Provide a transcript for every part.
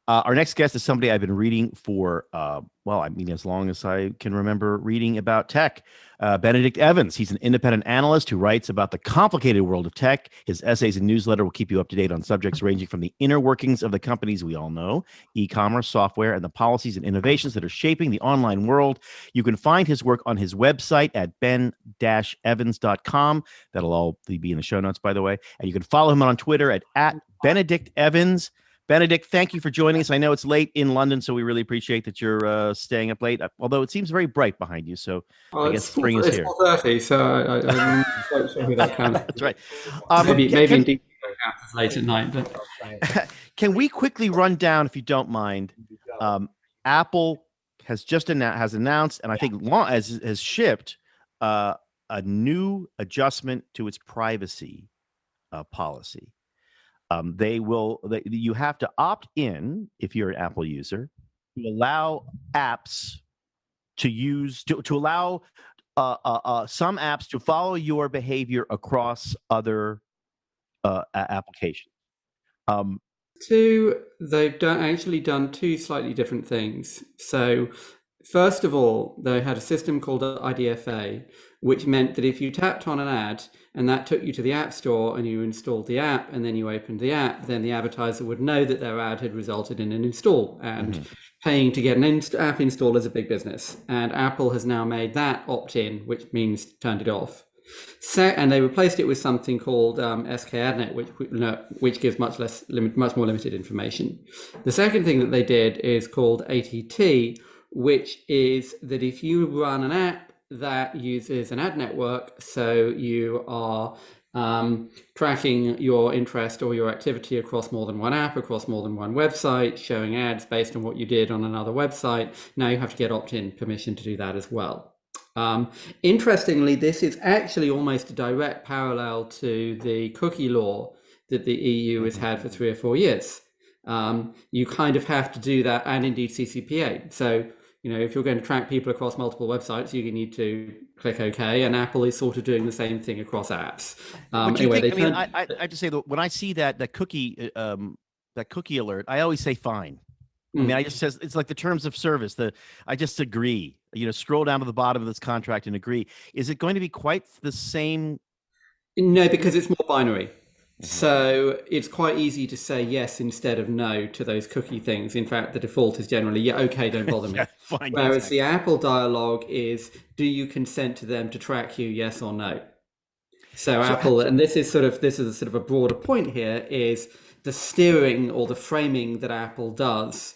Our next guest is somebody I've been reading for, as long as I can remember reading about tech. Benedict Evans. He's an independent analyst who writes about the complicated world of tech. His essays and newsletter will keep you up to date on subjects ranging from the inner workings of the companies we all know, e-commerce, software, and the policies and innovations that are shaping the online world. You can find his work on his website at ben-evans.com. That'll all be in the show notes, by the way. And you can follow him on Twitter at Benedict Evans. Benedict, thank you for joining us. I know it's late in London, so we really appreciate that you're staying up late, although it seems very bright behind you, so I guess spring is here. It's 4:30, so I'm quite sure who that counts. That's right. Maybe indeed it's late at night. But can we quickly run down, if you don't mind, Apple has announced, and I think has shipped a new adjustment to its privacy policy. You have to opt in if you're an Apple user to allow apps to allow some apps to follow your behavior across other applications. They've actually done two slightly different things. So first of all, they had a system called IDFA, which meant that if you tapped on an ad and that took you to the App Store and you installed the app and then you opened the app, then the advertiser would know that their ad had resulted in an install. And paying to get an app installed is a big business. And Apple has now made that opt-in, which means turned it off. And they replaced it with something called SKAdNet, which gives much more limited information. The second thing that they did is called ATT, which is that if you run an app that uses an ad network, so you are tracking your interest or your activity across more than one app, across more than one website, showing ads based on what you did on another website, now you have to get opt-in permission to do that as well. Interestingly, this is actually almost a direct parallel to the cookie law that the EU has had for 3 or 4 years. You kind of have to do that, and indeed CCPA. So, if you're going to track people across multiple websites, you need to click OK, and Apple is sort of doing the same thing across apps. I have to say that when I see that cookie alert, I always say fine. I mean, it's like the terms of service. I just agree. Scroll down to the bottom of this contract and agree. Is it going to be quite the same? No, because it's more binary. So it's quite easy to say yes instead of no to those cookie things. In fact, the default is generally, yeah, okay, don't bother me. Fine, Whereas the Apple dialogue is, do you consent to them to track you, yes or no? So Apple, and this is sort of a broader point here, is the steering or the framing that Apple does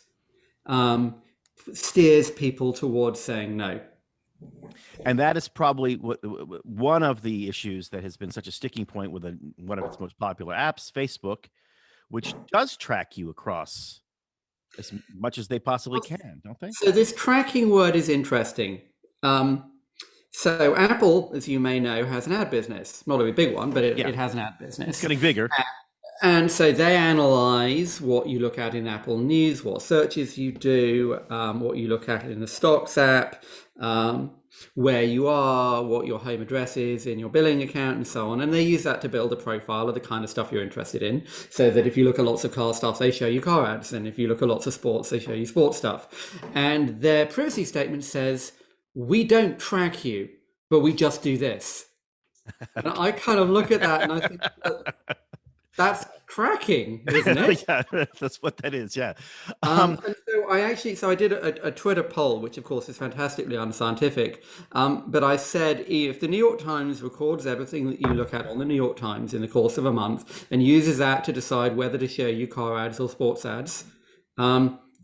steers people towards saying no. And that is probably one of the issues that has been such a sticking point with one of its most popular apps, Facebook, which does track you across as much as they possibly can, don't they? So this tracking word is interesting. So Apple, as you may know, has an ad business. Not a very big one, but it has an ad business. It's getting bigger. And so they analyze what you look at in Apple News, what searches you do, what you look at in the Stocks app, where you are, what your home address is in your billing account, and so on. And they use that to build a profile of the kind of stuff you're interested in. So that if you look at lots of car stuff, they show you car ads. And if you look at lots of sports, they show you sports stuff. And their privacy statement says, we don't track you, but we just do this. And I kind of look at that and I think, that's tracking, isn't it? Yeah, that's what that is. Yeah. And so I did a Twitter poll, which of course is fantastically unscientific. But I said, if the New York Times records everything that you look at on the New York Times in the course of a month and uses that to decide whether to show you car ads or sports ads,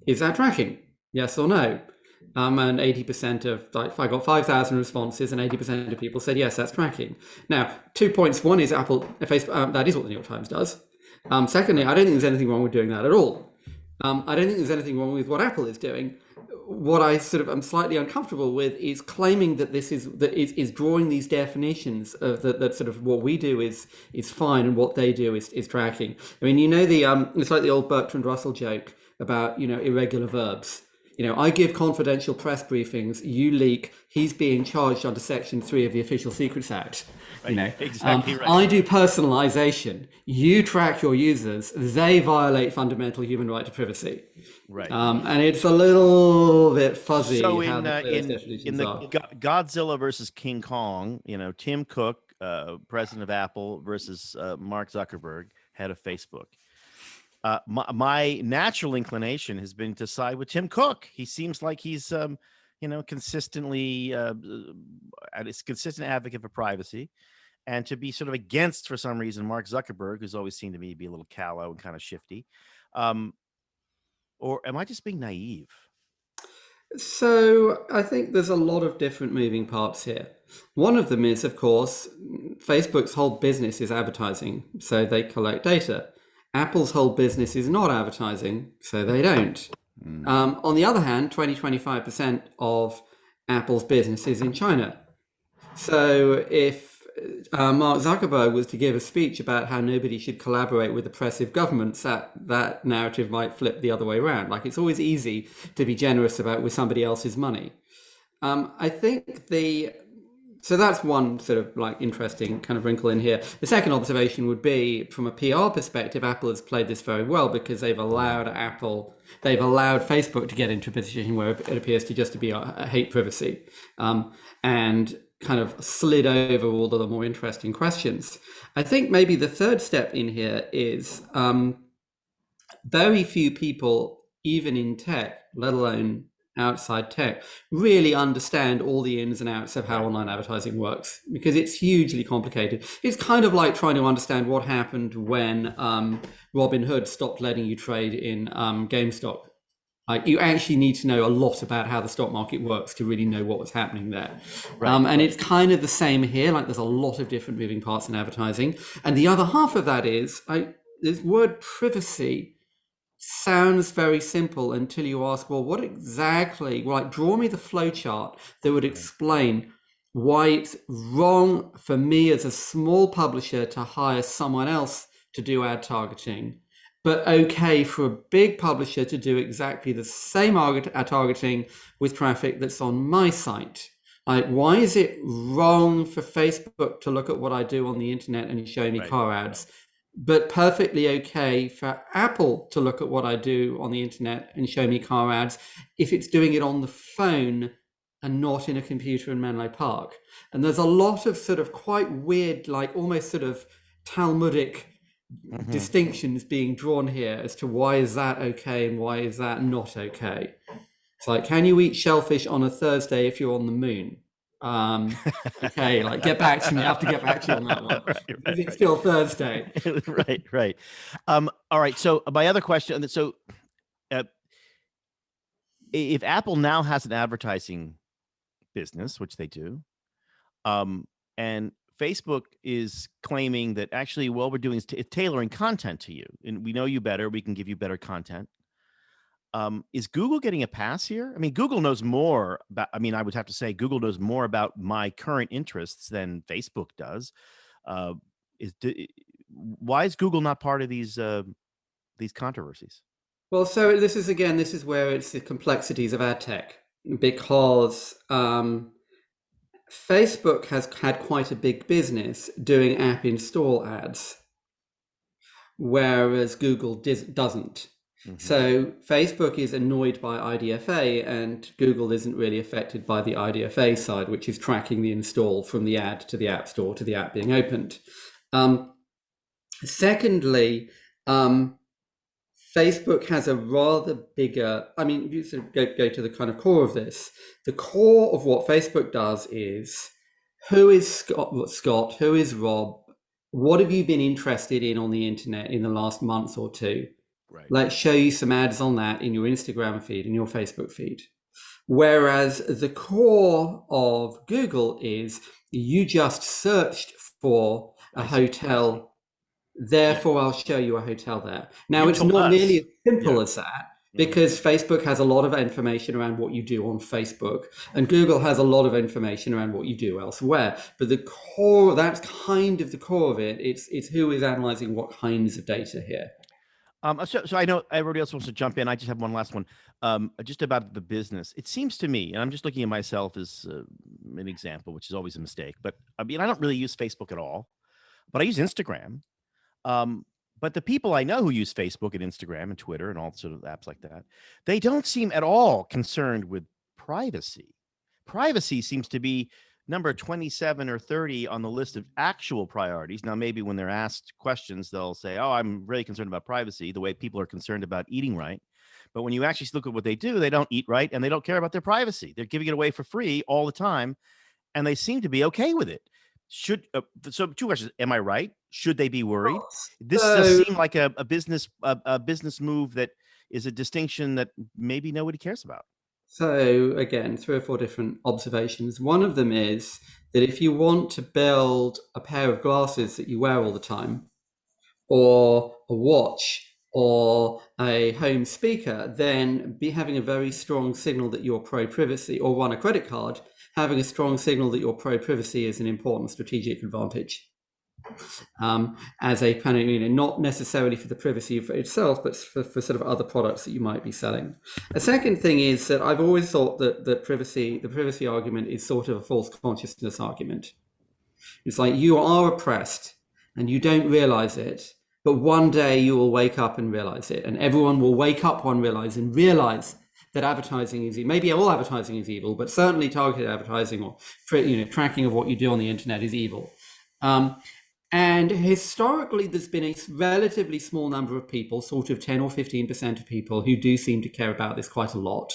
is that tracking? Yes or no? And 80% of, I got 5,000 responses and 80% of people said, yes, that's tracking. Now, 2 points. One is Facebook, that is what the New York Times does. Secondly, I don't think there's anything wrong with doing that at all. I don't think there's anything wrong with what Apple is doing. What I am slightly uncomfortable with is claiming that is drawing these definitions of that sort of what we do is fine and what they do is tracking. I mean, it's like the old Bertrand Russell joke about, irregular verbs. I give confidential press briefings, you leak, he's being charged under Section 3 of the Official Secrets Act. Right. Exactly right. I do personalization, you track your users, they violate fundamental human right to privacy. Right. And it's a little bit fuzzy So how in the uh, clearest in in definitions the are. Godzilla versus King Kong, Tim Cook, president of Apple, versus Mark Zuckerberg, head of Facebook. My natural inclination has been to side with Tim Cook. He seems like he's consistently a consistent advocate for privacy, and to be sort of against, for some reason, Mark Zuckerberg, who's always seemed to me to be a little callow and kind of shifty. Or am I just being naive? So I think there's a lot of different moving parts here. One of them is, of course, Facebook's whole business is advertising, so they collect data. Apple's whole business is not advertising, so they don't. On the other hand, 25% of Apple's business is in China. So if Mark Zuckerberg was to give a speech about how nobody should collaborate with oppressive governments, that narrative might flip the other way around. Like, it's always easy to be generous with somebody else's money. I think so that's one sort of like interesting kind of wrinkle in here. The second observation would be, from a PR perspective, Apple has played this very well because they've allowed Facebook to get into a position where it appears to just be a hate privacy, and kind of slid over all of the more interesting questions. I think maybe the third step in here is very few people, even in tech, let alone outside tech, really understand all the ins and outs of how online advertising works, because it's hugely complicated. It's kind of like trying to understand what happened when Robinhood stopped letting you trade in GameStop. Like, you actually need to know a lot about how the stock market works to really know what was happening there. And it's kind of the same here. Like, there's a lot of different moving parts in advertising. And the other half of that is, this word privacy sounds very simple until you ask, well, what exactly, like, draw me the flow chart that would explain why it's wrong for me as a small publisher to hire someone else to do ad targeting, but okay for a big publisher to do exactly the same ad targeting with traffic that's on my site. Like, why is it wrong for Facebook to look at what I do on the internet and show me car ads, but perfectly okay for Apple to look at what I do on the internet and show me car ads if it's doing it on the phone and not in a computer in Menlo Park? And there's a lot of sort of quite weird, like almost sort of Talmudic distinctions being drawn here as to why is that okay and why is that not okay. It's like, can you eat shellfish on a Thursday if you're on the moon? Okay, like, get back to me. I have to get back to you on that one. Is it still Thursday? Right. All right. So my other question, so if Apple now has an advertising business, which they do, and Facebook is claiming that actually, what we're doing is tailoring content to you, and we know you better, we can give you better content. Is Google getting a pass here? I mean, Google knows more about, I would have to say Google knows more about my current interests than Facebook does. Why is Google not part of these controversies? Well, so this is where it's the complexities of ad tech, because Facebook has had quite a big business doing app install ads, whereas Google doesn't. So Facebook is annoyed by IDFA, and Google isn't really affected by the IDFA side, which is tracking the install from the ad to the app store to the app being opened. Secondly, Facebook has a rather bigger, if you sort of go to the kind of core of this, the core of what Facebook does is, who is Scott, who is Rob, what have you been interested in on the internet in the last month or two? Right. Let's show you some ads on that in your Instagram feed and your Facebook feed. Whereas the core of Google is, you just searched for a hotel, therefore I'll show you a hotel there. Now, it's not nearly as simple as that, because Facebook has a lot of information around what you do on Facebook, and Google has a lot of information around what you do elsewhere. But the core, that's kind of the core of it. It's who is analyzing what kinds of data here. So I know everybody else wants to jump in. I just have one last one. just about the business. It seems to me, and I'm just looking at myself as an example, which is always a mistake. But I mean, I don't really use Facebook at all, but I use Instagram. Um, but the people I know who use Facebook and Instagram and Twitter and all sort of apps like that, they don't seem at all concerned with privacy. Privacy seems to be number 27 or 30 on the list of actual priorities. Now, maybe when they're asked questions, they'll say, oh, I'm really concerned about privacy, the way people are concerned about eating right. But when you actually look at what they do, they don't eat right and they don't care about their privacy. They're giving it away for free all the time, and they seem to be okay with it. Should so two questions. Am I right? Should they be worried? This just So, seemed like a business move that is a distinction that maybe nobody cares about. so again, 3 or 4 different observations. One of them is that if you want to build a pair of glasses that you wear all the time, or a watch, or a home speaker, then be having a very strong signal that you're pro-privacy, or run a credit card, having a strong signal that you're pro-privacy is an important strategic advantage. As a kind of, not necessarily for the privacy for itself, but for sort of other products that you might be selling. A second thing is that I've always thought that the privacy argument is sort of a false consciousness argument. It's like you are oppressed and you don't realize it, but one day you will wake up and realize it, and everyone will wake up and realize that advertising is, maybe all advertising is evil, but certainly targeted advertising or tracking of what you do on the internet is evil. And historically, there's been a relatively small number of people, sort of 10 or 15% of people, who do seem to care about this quite a lot.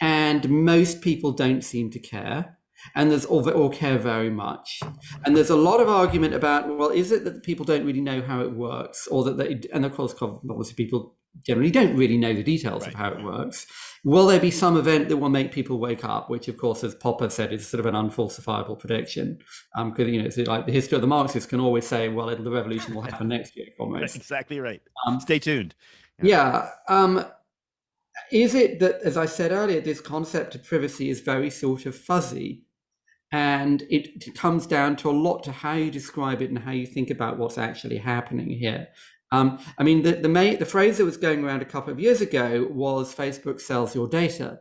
And most people don't seem to care. And there's or care very much. And there's a lot of argument about, well, is it that people don't really know how it works, or that they, and of course, obviously people generally don't really know the details of how it works. Will there be some event that will make people wake up, which of course, as Popper said, is sort of an unfalsifiable prediction. Because, it's like the history of the Marxists can always say, well, the revolution will happen next year, almost. Exactly right. Stay tuned. Yeah. Is it that, as I said earlier, this concept of privacy is very sort of fuzzy? And it comes down to a lot to how you describe it and how you think about what's actually happening here. I mean, the phrase that was going around a couple of years ago was Facebook sells your data.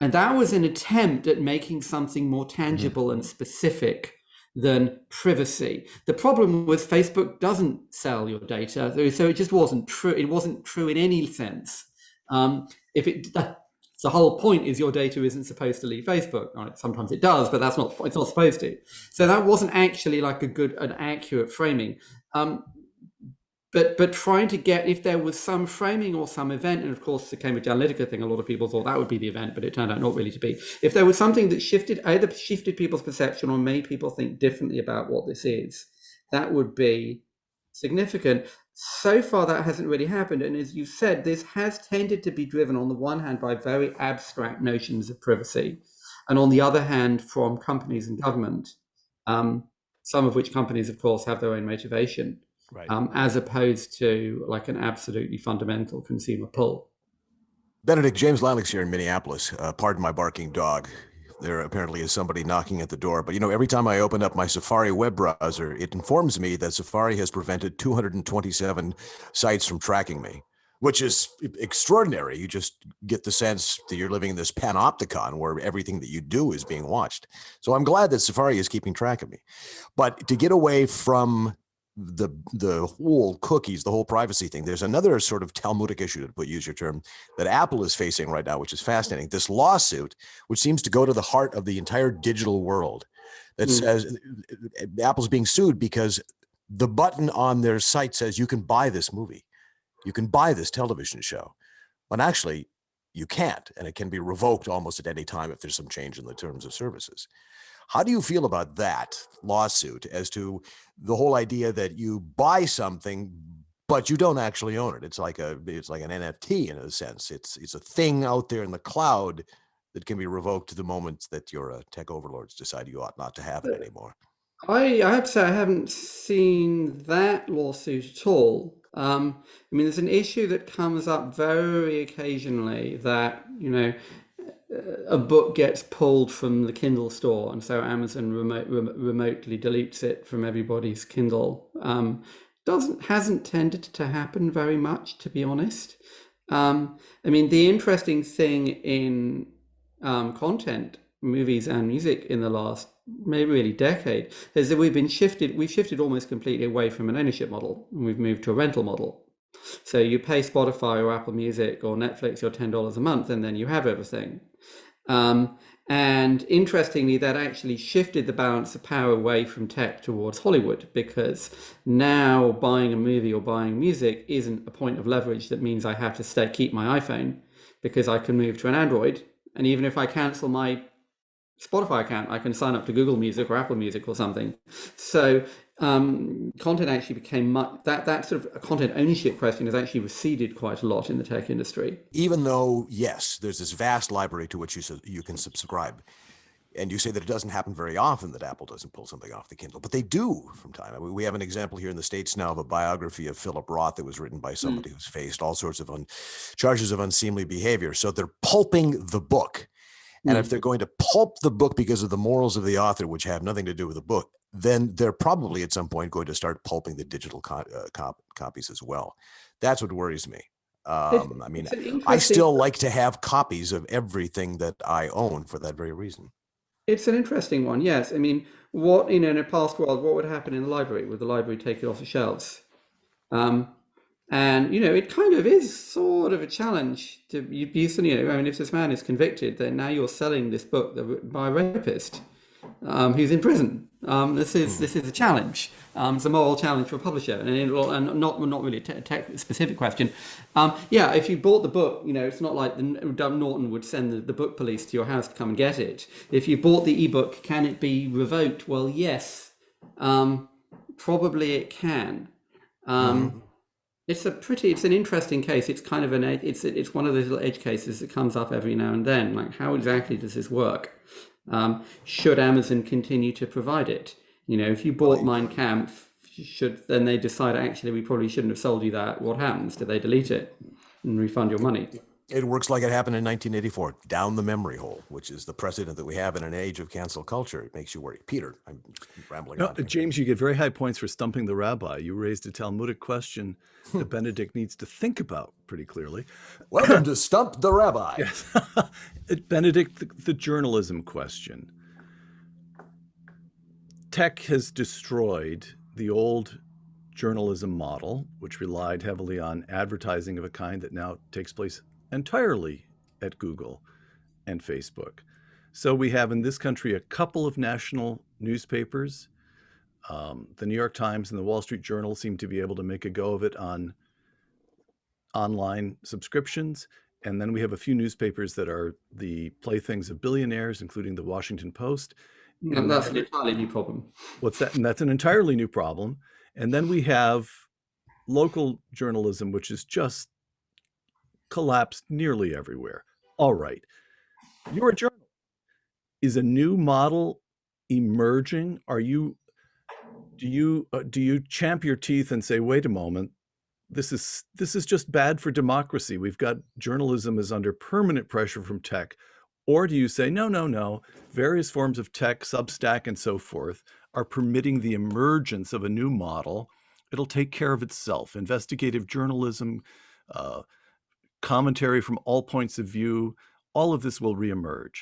And that was an attempt at making something more tangible and specific than privacy. The problem was Facebook doesn't sell your data, so it just wasn't true. It wasn't true in any sense. The whole point is your data isn't supposed to leave Facebook. Right? Sometimes it does, but it's not supposed to. So that wasn't actually like an accurate framing. But trying to get, if there was some framing or some event, and of course the Cambridge Analytica thing, a lot of people thought that would be the event, but it turned out not really to be. If there was something that either shifted people's perception or made people think differently about what this is, that would be significant. So far, that hasn't really happened. And as you said, this has tended to be driven on the one hand by very abstract notions of privacy, and on the other hand from companies and government, some of which companies, of course, have their own motivation, Right. As opposed to like an absolutely fundamental consumer pull. Benedict, James Lileks here in Minneapolis. Pardon my barking dog. There apparently is somebody knocking at the door. But, every time I open up my Safari web browser, it informs me that Safari has prevented 227 sites from tracking me, which is extraordinary. You just get the sense that you're living in this panopticon where everything that you do is being watched. So I'm glad that Safari is keeping track of me. But to get away from the whole cookies, the whole privacy thing, there's another sort of Talmudic issue, to use your term, that Apple is facing right now, which is fascinating. This lawsuit, which seems to go to the heart of the entire digital world, that says Apple's being sued because the button on their site says you can buy this movie, you can buy this television show, when actually you can't, and it can be revoked almost at any time if there's some change in the terms of services. How do you feel about that lawsuit as to the whole idea that you buy something, but you don't actually own it? It's like an NFT in a sense. It's a thing out there in the cloud that can be revoked the moment that your tech overlords decide you ought not to have it anymore. I have to say I haven't seen that lawsuit at all. I mean, there's an issue that comes up very occasionally that, a book gets pulled from the Kindle store, and so Amazon remotely deletes it from everybody's Kindle. Hasn't tended to happen very much, to be honest. I mean, the interesting thing in content, movies and music in the last maybe really decade is that we've shifted almost completely away from an ownership model, and we've moved to a rental model. So you pay Spotify or Apple Music or Netflix your $10 a month, and then you have everything. And interestingly, that actually shifted the balance of power away from tech towards Hollywood, because now buying a movie or buying music isn't a point of leverage that means I have to keep my iPhone, because I can move to an Android. And even if I cancel my Spotify account, I can sign up to Google Music or Apple Music or something. So content actually became that sort of content ownership question has actually receded quite a lot in the tech industry. Even though, yes, there's this vast library to which you can subscribe. And you say that it doesn't happen very often that Apple doesn't pull something off the Kindle, but they do from time. I mean, we have an example here in the States now of a biography of Philip Roth that was written by somebody who's faced all sorts of charges of unseemly behavior. So they're pulping the book. And if they're going to pulp the book because of the morals of the author, which have nothing to do with the book, then they're probably at some point going to start pulping the digital copies as well. That's what worries me. I mean, I still like to have copies of everything that I own for that very reason. It's an interesting one, yes. I mean, what in a past world, what would happen in the library? Would the library take it off the shelves? And it kind of is sort of a challenge to I mean, if this man is convicted, then now you're selling this book by a rapist who's in prison. This is a challenge. It's a moral challenge for a publisher, and not really a tech specific question. If you bought the book, it's not like Norton would send the book police to your house to come and get it. If you bought the ebook, can it be revoked? Well, yes, probably it can. It's an interesting case. It's kind of it's one of those little edge cases that comes up every now and then. Like, how exactly does this work? Should Amazon continue to provide it? If you bought minecamp, then they decide, actually, we probably shouldn't have sold you that. What happens? Do they delete it and refund your money? It works like it happened in 1984, down the memory hole, which is the precedent that we have in an age of cancel culture. It makes you worry. Peter, I'm rambling on. James, you get very high points for stumping the rabbi. You raised a Talmudic question that Benedict needs to think about pretty clearly. Welcome to Stump the Rabbi. Yes. Benedict, the journalism question. Tech has destroyed the old journalism model, which relied heavily on advertising of a kind that now takes place entirely at Google and Facebook. So we have in this country a couple of national newspapers. The New York Times and the Wall Street Journal seem to be able to make a go of it on online subscriptions. And then we have a few newspapers that are the playthings of billionaires, including the Washington Post. And that's an entirely new problem. What's that? And that's an entirely new problem. And then we have local journalism, which is just collapsed nearly everywhere. All right. You're a journalist. Is a new model emerging? Do you champ your teeth and say, wait a moment, this is just bad for democracy. We've got journalism is under permanent pressure from tech. Or do you say, no, various forms of tech, Substack and so forth, are permitting the emergence of a new model. It'll take care of itself. Investigative journalism, commentary from all points of view, all of this will reemerge.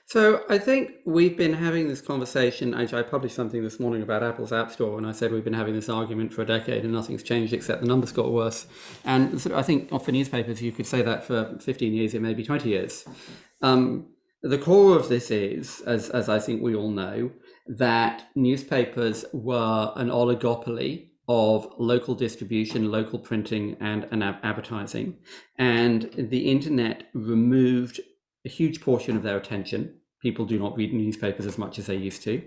So I think we've been having this conversation. Actually, I published something this morning about Apple's App Store, and I said we've been having this argument for a decade and nothing's changed except the numbers got worse. And I think for newspapers, you could say that for 15 years, it may be 20 years. The core of this is, as I think we all know, that newspapers were an oligopoly of local distribution, local printing, and advertising. And the internet removed a huge portion of their attention. People do not read newspapers as much as they used to.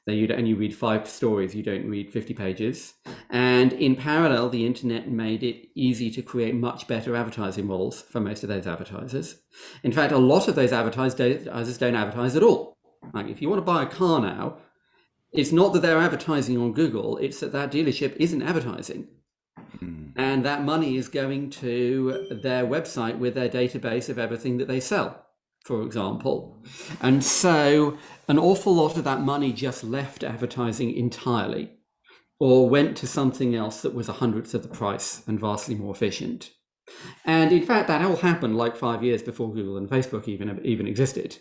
You only read 5 stories, you don't read 50 pages. And in parallel, the internet made it easy to create much better advertising models for most of those advertisers. In fact, a lot of those advertisers don't advertise at all. Like, if you want to buy a car now, it's not that they're advertising on Google, it's that dealership isn't advertising. And that money is going to their website with their database of everything that they sell, for example. And so an awful lot of that money just left advertising entirely. or went to something else that was 100th of the price and vastly more efficient. And in fact, that all happened like 5 years before Google and Facebook even existed.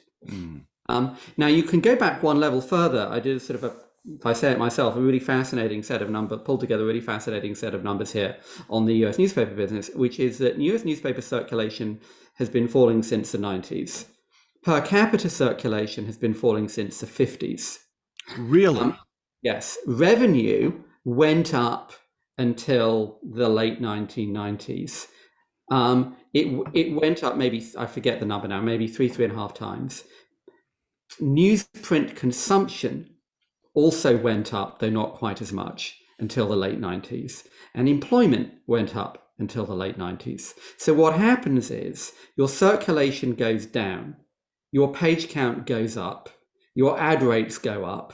Now, you can go back one level further. I did sort of if I say it myself, a really fascinating set of numbers, pulled together a really fascinating set of numbers here on the US newspaper business, which is that US newspaper circulation has been falling since the 90s. Per capita circulation has been falling since the 50s. Really? Yes. Revenue went up until the late 1990s. It went up maybe, I forget the number now, maybe three and a half times. Newsprint consumption also went up, though not quite as much, until the late 90s. And employment went up until the late 90s. So what happens is your circulation goes down, your page count goes up, your ad rates go up,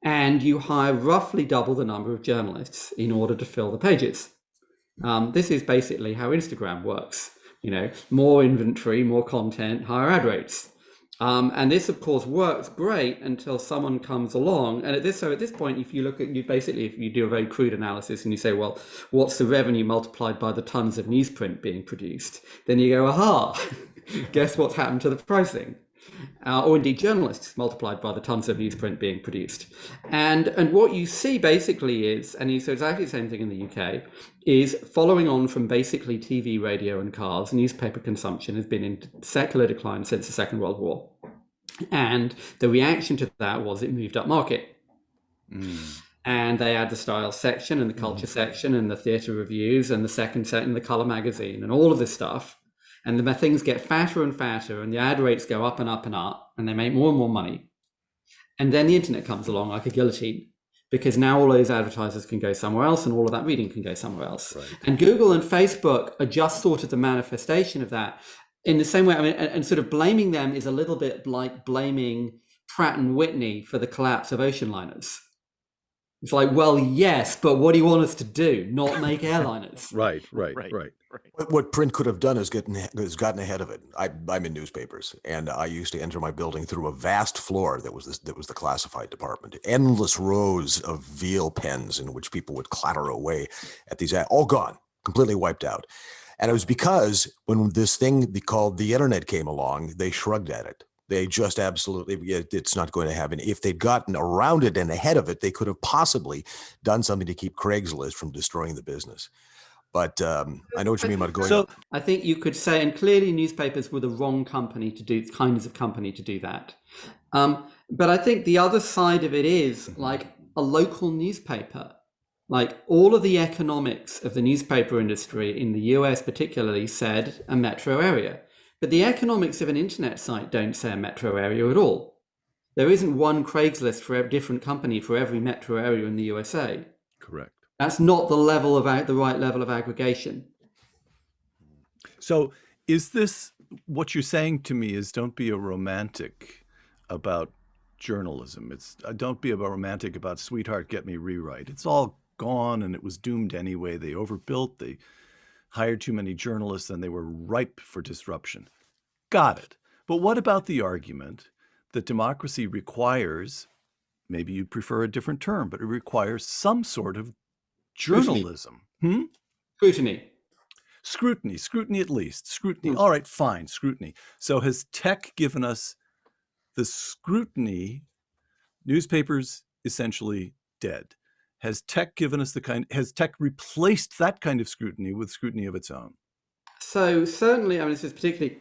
and you hire roughly double the number of journalists in order to fill the pages. This is basically how Instagram works. More inventory, more content, higher ad rates. And this, of course, works great until someone comes along. And at this point, if you look at if you do a very crude analysis and you say, well, what's the revenue multiplied by the tons of newsprint being produced? Then you go, aha, guess what's happened to the pricing? Or indeed journalists multiplied by the tons of newsprint being produced. And what you see basically is, and so it's exactly the same thing in the UK, is following on from basically TV, radio and cars, newspaper consumption has been in secular decline since the Second World War. And the reaction to that was it moved up market. And they add the style section and the culture section and the theatre reviews and the second set in the colour magazine and all of this stuff. And the things get fatter and fatter and the ad rates go up and up and up and they make more and more money. And then the internet comes along like a guillotine, because now all those advertisers can go somewhere else and all of that reading can go somewhere else. Right. And Google and Facebook are just sort of the manifestation of that in the same way. I mean, and sort of blaming them is a little bit like blaming Pratt and Whitney for the collapse of ocean liners. It's like, well, yes, but what do you want us to do? Not make airliners? Right. What print could have done is gotten ahead of it. I'm in newspapers, and I used to enter my building through a vast floor that was the classified department. Endless rows of Veal pens in which people would clatter away at these, all gone, completely wiped out. And it was because when this thing called the internet came along, they shrugged at it. They just absolutely, it's not going to happen. If they'd gotten around it and ahead of it, they could have possibly done something to keep Craigslist from destroying the business. But I know what you mean about going. So I think you could say, and clearly newspapers were the wrong company to do that. But I think the other side of it is like a local newspaper. Like all of the economics of the newspaper industry in the US particularly said a metro area. But the economics of an internet site don't say a metro area at all. There isn't one Craigslist for a different company for every metro area in the USA. Correct. That's not the right level of aggregation. So is this, what you're saying to me is don't be a romantic about journalism. It's don't be a romantic about sweetheart, get me rewrite. It's all gone and it was doomed anyway. They overbuilt, they hired too many journalists and they were ripe for disruption. Got it. But what about the argument that democracy requires, maybe you prefer a different term, but it requires some sort of journalism? Scrutiny at least. Scrutiny. All right, fine, scrutiny. So has tech given us the scrutiny? Newspapers essentially dead. Has tech given us has tech replaced that kind of scrutiny with scrutiny of its own? So certainly, I mean, this is particularly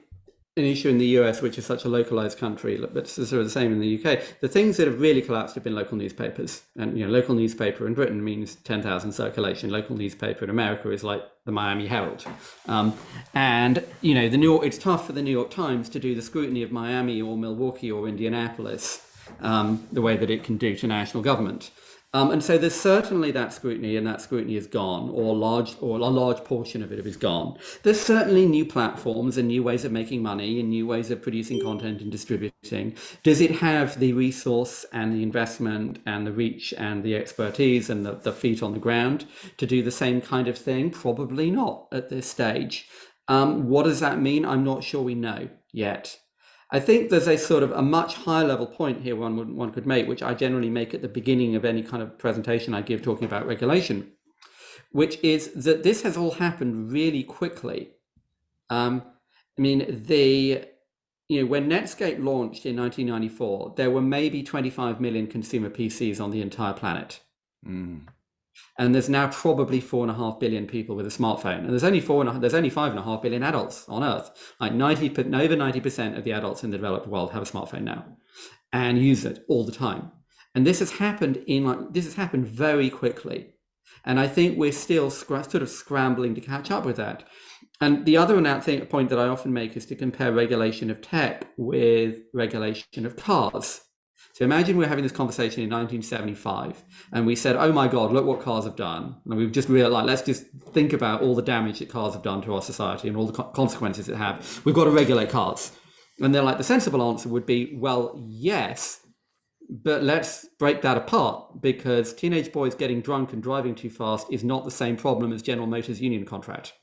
an issue in the US, which is such a localized country, but it's sort of the same in the UK. The things that have really collapsed have been local newspapers. And, local newspaper in Britain means 10,000 circulation. Local newspaper in America is like the Miami Herald. And, it's tough for the New York Times to do the scrutiny of Miami or Milwaukee or Indianapolis the way that it can do to national government. And so there's certainly that scrutiny, and that scrutiny is gone, or a large portion of it is gone. There's certainly new platforms and new ways of making money and new ways of producing content and distributing. Does it have the resource and the investment and the reach and the expertise and the feet on the ground to do the same kind of thing? Probably not at this stage. What does that mean? I'm not sure we know yet. I think there's a sort of a much higher level point here one could make, which I generally make at the beginning of any kind of presentation I give talking about regulation, which is that this has all happened really quickly. I mean, when Netscape launched in 1994, there were maybe 25 million consumer PCs on the entire planet. And there's now probably 4.5 billion people with a smartphone, and there's only 5.5 billion adults on Earth. Like over 90% of the adults in the developed world have a smartphone now, and use it all the time. And this has happened very quickly, and I think we're still sort of scrambling to catch up with that. And the other point that I often make is to compare regulation of tech with regulation of cars. So imagine we're having this conversation in 1975 and we said, oh my God, look what cars have done. And we've just realized, let's just think about all the damage that cars have done to our society and all the consequences it have. We've got to regulate cars. And they're like, the sensible answer would be, well, yes, but let's break that apart, because teenage boys getting drunk and driving too fast is not the same problem as General Motors union contract.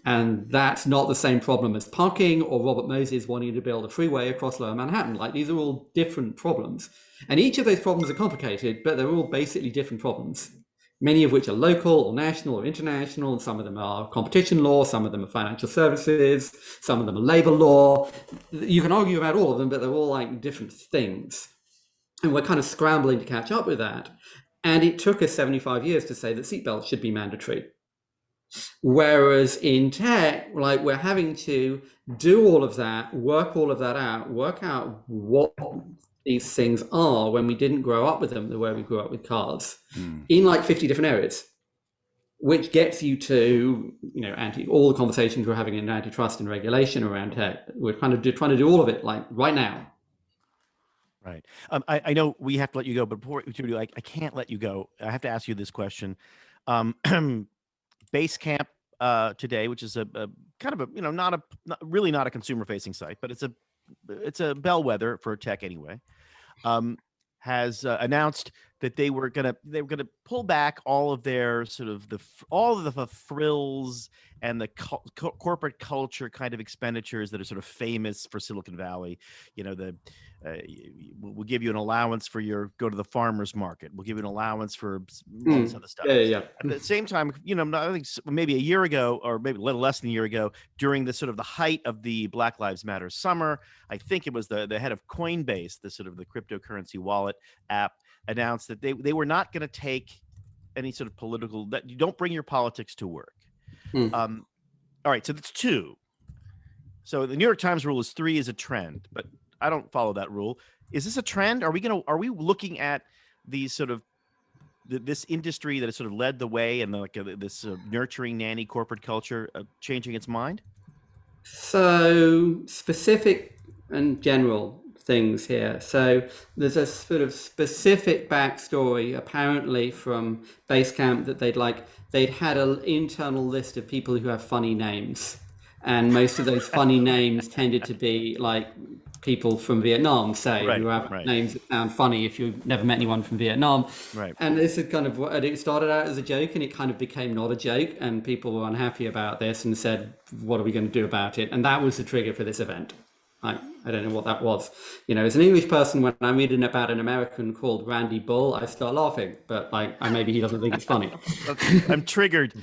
And that's not the same problem as parking or Robert Moses wanting to build a freeway across Lower Manhattan. Like, these are all different problems. And each of those problems are complicated, but they're all basically different problems, many of which are local or national or international. And some of them are competition law, some of them are financial services, some of them are labor law. You can argue about all of them, but they're all like different things. And we're kind of scrambling to catch up with that. And it took us 75 years to say that seatbelts should be mandatory. Whereas in tech, like, we're having to do all of that, work all of that out, work out what these things are when we didn't grow up with them the way we grew up with cars in like 50 different areas, which gets you to, all the conversations we're having in antitrust and regulation around tech. We're kind of trying to do all of it like right now. Right. I know we have to let you go, but before we do, I can't let you go. I have to ask you this question. Basecamp today, which is a kind of a not a consumer facing site, but it's a bellwether for tech anyway, has announced that they were gonna pull back all of their sort of the frills and the corporate culture kind of expenditures that are sort of famous for Silicon Valley. We'll give you an allowance for go to the farmer's market. We'll give you an allowance for all this other stuff. Yeah. At the same time, I think maybe a year ago, or maybe a little less than a year ago, during the sort of the height of the Black Lives Matter summer, I think it was the head of Coinbase, the sort of the cryptocurrency wallet app, announced that they were not going to take any sort of political, that you don't bring your politics to work. All right, so that's 2. So the New York Times rule is 3 is a trend, but I don't follow that rule. Is this a trend? Are we looking at these sort of this industry that has sort of led the way and this nurturing nanny corporate culture changing its mind? So specific and general things here. So there's a sort of specific backstory apparently from Basecamp that they'd had an internal list of people who have funny names, and most of those funny names tended to be like people from Vietnam, say, who have names that sound funny if you've never met anyone from Vietnam. Right. And this is kind of, it started out as a joke and it kind of became not a joke, and people were unhappy about this and said, what are we going to do about it? And that was the trigger for this event. I don't know what that was. As an English person, when I'm reading about an American called Randy Bull, I start laughing, but maybe he doesn't think it's funny. I'm triggered.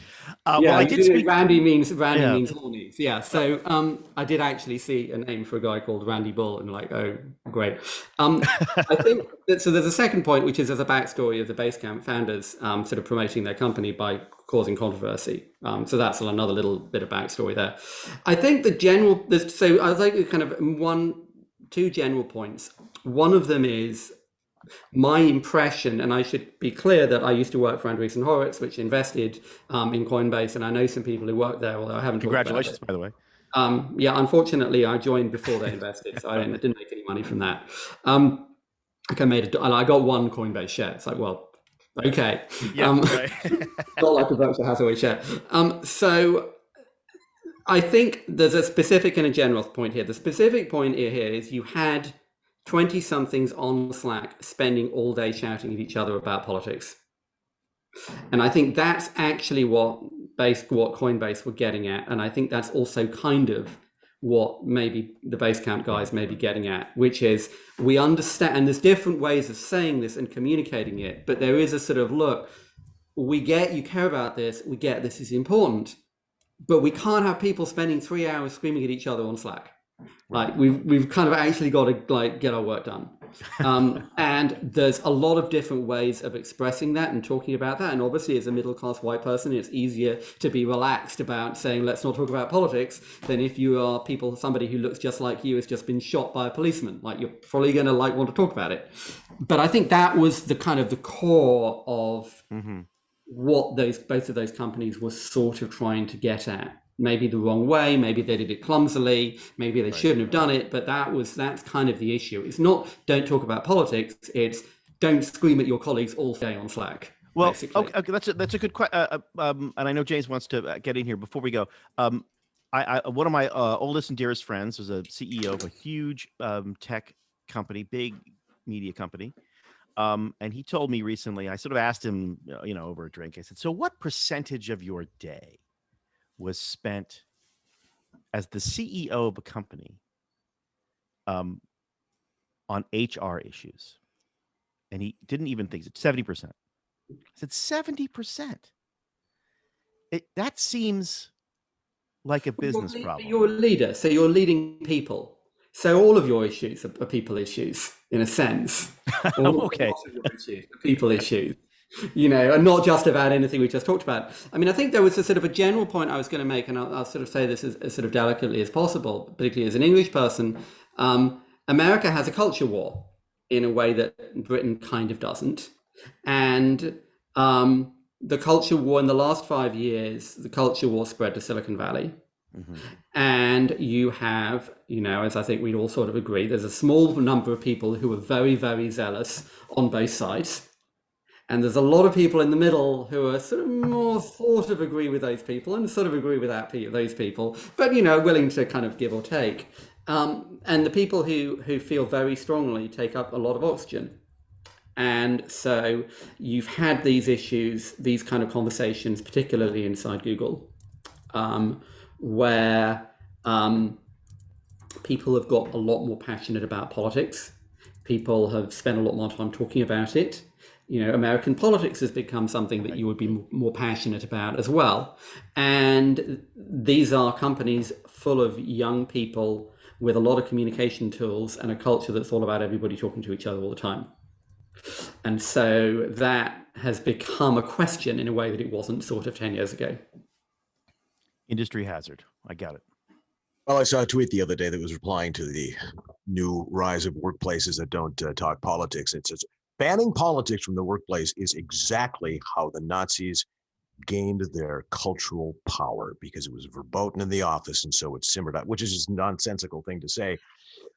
I did speak. Randy means horny. Yeah. So I did actually see a name for a guy called Randy Bull, and oh, great. I think that, so there's a second point, which is as a backstory of the Basecamp founders sort of promoting their company by causing controversy. So that's another little bit of backstory there. I think so I was like kind of 2 general points. One of them is my impression, and I should be clear that I used to work for Andreessen Horowitz, which invested in Coinbase, and I know some people who work there, although I haven't. Congratulations, by the way. Unfortunately, I joined before they invested, so I didn't make any money from that. I got 1 Coinbase share. It's like, well, okay. Yeah, right. Not like a Berkshire Hathaway share. So I think there's a specific and a general point here. The specific point here is you had 20-somethings on Slack spending all day shouting at each other about politics. And I think that's actually what Coinbase were getting at. And I think that's also kind of what maybe the Basecamp guys may be getting at, which is we understand, and there's different ways of saying this and communicating it, but there is a sort of, look, we get you care about this, we get this is important, but we can't have people spending 3 hours screaming at each other on Slack. Like we've kind of actually got to like get our work done. And there's a lot of different ways of expressing that and talking about that. And obviously, as a middle-class white person, it's easier to be relaxed about saying, let's not talk about politics, than if you are somebody who looks just like you has just been shot by a policeman. Like, you're probably going to want to talk about it. But I think that was the kind of the core of what both of those companies were sort of trying to get at. Maybe the wrong way, maybe they did it clumsily, maybe they shouldn't have done it, but that's kind of the issue. It's not don't talk about politics, it's don't scream at your colleagues all day on Slack. Well, basically. okay, that's a good question. And I know James wants to get in here before we go. One of my oldest and dearest friends was a CEO of a huge tech company, big media company. And he told me recently, I sort of asked him, over a drink, I said, so what percentage of your day was spent as the CEO of a company on HR issues? And he didn't even think it. 70%. I said 70%. That seems like a business problem. You're a leader, so you're leading people. So all of your issues are people issues, in a sense. Okay. All of your issues are people issues. And not just about anything we just talked about. I mean, I think there was a sort of a general point I was going to make, and I'll sort of say this as sort of delicately as possible, particularly as an English person. America has a culture war in a way that Britain kind of doesn't. And the culture war in the last 5 years, the culture war spread to Silicon Valley. And you have, as I think we'd all sort of agree, there's a small number of people who are very, very zealous on both sides. And there's a lot of people in the middle who are sort of agree with those people and sort of agree with those people, but, willing to kind of give or take. And the people who feel very strongly take up a lot of oxygen. And so you've had these issues, these kind of conversations, particularly inside Google, where people have got a lot more passionate about politics. People have spent a lot more time talking about it. American politics has become something that you would be more passionate about as well. And these are companies full of young people with a lot of communication tools and a culture that's all about everybody talking to each other all the time. And so that has become a question in a way that it wasn't sort of 10 years ago. Industry hazard. I got it. Well, I saw a tweet the other day that was replying to the new rise of workplaces that don't talk politics. It says, banning politics from the workplace is exactly how the Nazis gained their cultural power, because it was verboten in the office, and so it simmered up, which is just a nonsensical thing to say.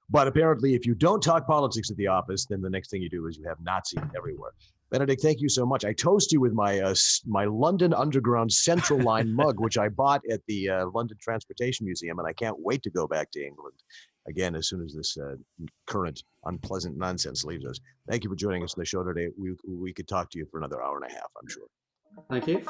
But apparently, if you don't talk politics at the office, then the next thing you do is you have Nazis everywhere. Benedict, thank you so much. I toast you with my my London Underground Central Line mug, which I bought at the London Transportation Museum, and I can't wait to go back to England again as soon as this current unpleasant nonsense leaves us. Thank you for joining us on the show today. We could talk to you for another hour and a half, I'm sure. Thank you.